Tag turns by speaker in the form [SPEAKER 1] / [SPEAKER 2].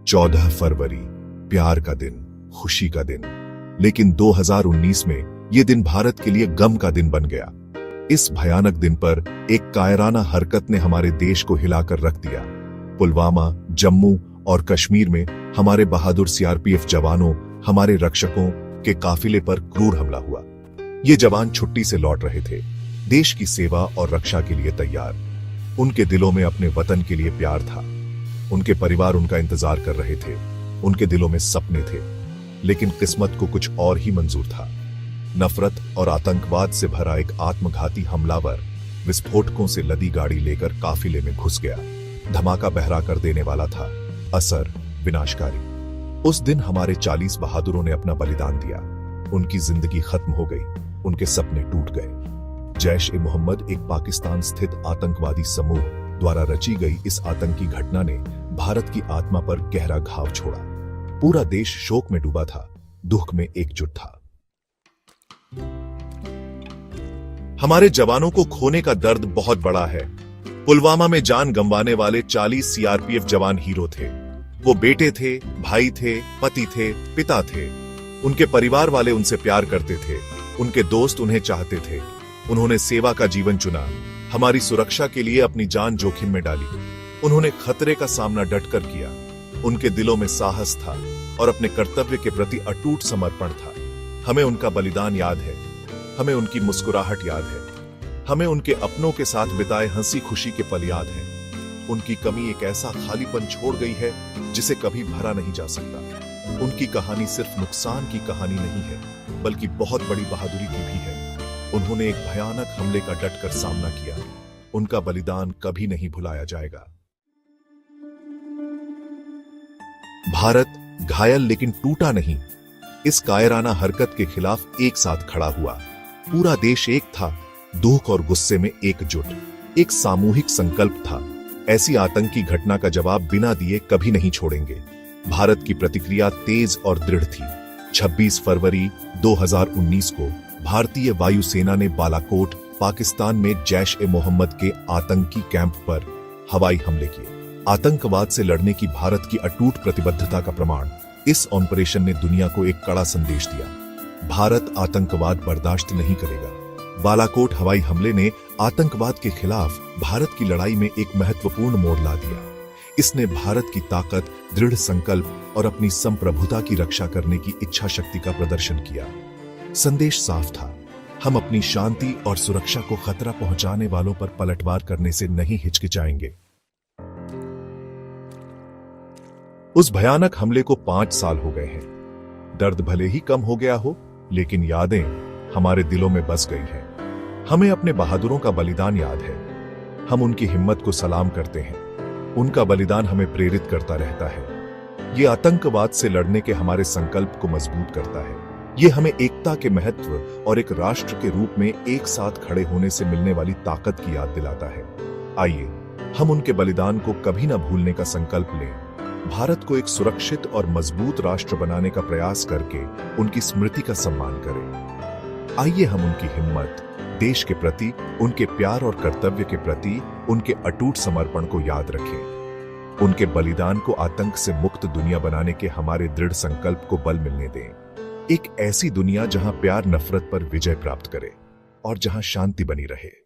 [SPEAKER 1] 14 फरवरी, प्यार का दिन, खुशी का दिन। लेकिन 2019 में यह दिन भारत के लिए गम का दिन बन गया। इस भयानक दिन पर एक कायराना हरकत ने हमारे देश को हिलाकर रख दिया। पुलवामा, जम्मू और कश्मीर में हमारे बहादुर सीआरपीएफ जवानों, हमारे रक्षकों के काफिले पर क्रूर हमला हुआ। ये जवान छुट्टी से लौट रहे थे, देश की सेवा और रक्षा के लिए तैयार। उनके दिलों में अपने वतन के लिए प्यार था। उनके परिवार उनका इंतजार कर रहे थे। उनके दिलों में सपने थे। लेकिन किस्मत को कुछ और ही मंजूर था। नफरत और आतंकवाद से भरा एक आत्मघाती हमलावर विस्फोटकों से लदी गाड़ी लेकर काफिले में घुस गया। धमाका बहरा कर देने वाला था, असर विनाशकारी। उस दिन हमारे 40 बहादुरों ने अपना बलिदान दिया। उनकी जिंदगी खत्म हो गई, उनके सपने टूट गए। जैश-ए-मोहम्मद एक पाकिस्तान स्थित आतंकवादी समूह द्वारा रची गई इस आतंकी घटना ने भारत की आत्मा पर गहरा घाव छोड़ा। पूरा देश शोक में डूबा था, दुख में एकजुट था। हमारे जवानों को खोने का दर्द बहुत बड़ा है। पुलवामा में जान गंवाने वाले 40 सीआरपीएफ जवान हीरो थे। वो बेटे थे, भाई थे, पति थे, पिता थे। उनके परिवार वाले उनसे प्यार करते थे। उनके दोस्त उन्हें चाहते थे। उन्होंने सेवा का जीवन चुना, हमारी सुरक्षा के लिए अपनी जान जोखिम में डाली। उन्होंने खतरे का सामना डटकर किया। उनके दिलों में साहस था और अपने कर्तव्य के प्रति अटूट समर्पण था। हमें उनका बलिदान याद है, हमें उनकी मुस्कुराहट याद है, हमें उनके अपनों के साथ बिताए हंसी खुशी के पल याद हैं। उनकी कमी एक ऐसा खालीपन छोड़ गई है जिसे कभी भरा नहीं जा सकता। उनकी कहानी सिर्फ नुकसान की कहानी नहीं है, बल्कि बहुत बड़ी बहादुरी की भी है। उन्होंने एक भयानक हमले का डटकर सामना किया। उनका बलिदान कभी नहीं भुलाया जाएगा। भारत घायल लेकिन टूटा नहीं। इस कायराना हरकत के खिलाफ एक साथ खड़ा हुआ। पूरा देश एक था, दुख और गुस्से में एकजुट। एक सामूहिक संकल्प था, ऐसी आतंकी घटना का जवाब बिना दिए कभी नहीं छोड़ेंगे। भारत की प्रतिक्रिया तेज और दृढ़ थी। 26 फरवरी 2019 को भारतीय वायुसेना ने बालाकोट, पाकिस्तान में जैश-ए-मोहम्मद के आतंकी कैंप पर हवाई हमले किए। आतंकवाद से लड़ने की भारत की अटूट प्रतिबद्धता का प्रमाण इस ऑपरेशन ने दुनिया को एक कड़ा संदेश दिया। भारत आतंकवाद बर्दाश्त नहीं करेगा। बालाकोट हवाई हमले ने आतंकवाद के खिलाफ भारत की लड़ाई में एक महत्वपूर्ण मोड़ ला दिया। इसने भारत की ताकत, दृढ़ संकल्प और अपनी संप्रभुता की रक्षा करने की इच्छा शक्ति का प्रदर्शन किया। संदेश साफ था, हम अपनी शांति और सुरक्षा को खतरा पहुंचाने वालों पर पलटवार करने से नहीं हिचकिचाएंगे। उस भयानक हमले को 5 साल हो गए हैं। दर्द भले ही कम हो गया हो, लेकिन यादें हमारे दिलों में बस गई हैं। हमें अपने बहादुरों का बलिदान याद है। हम उनकी हिम्मत को सलाम करते हैं। उनका बलिदान हमें प्रेरित करता रहता है। ये आतंकवाद से लड़ने के हमारे संकल्प को मजबूत करता है। ये हमें एकता के महत्व और एक राष्ट्र के रूप में एक साथ खड़े होने से मिलने वाली ताकत की याद दिलाता है। आइए हम उनके बलिदान को कभी न भूलने का संकल्प लें। भारत को एक सुरक्षित और मजबूत राष्ट्र बनाने का प्रयास करके उनकी स्मृति का सम्मान करें। आइए हम उनकी हिम्मत, देश के प्रति उनके प्यार और कर्तव्य के प्रति उनके अटूट समर्पण को याद रखें। उनके बलिदान को आतंक से मुक्त दुनिया बनाने के हमारे दृढ़ संकल्प को बल मिलने दें। एक ऐसी दुनिया जहां प्यार नफरत पर विजय प्राप्त करे और जहां शांति बनी रहे।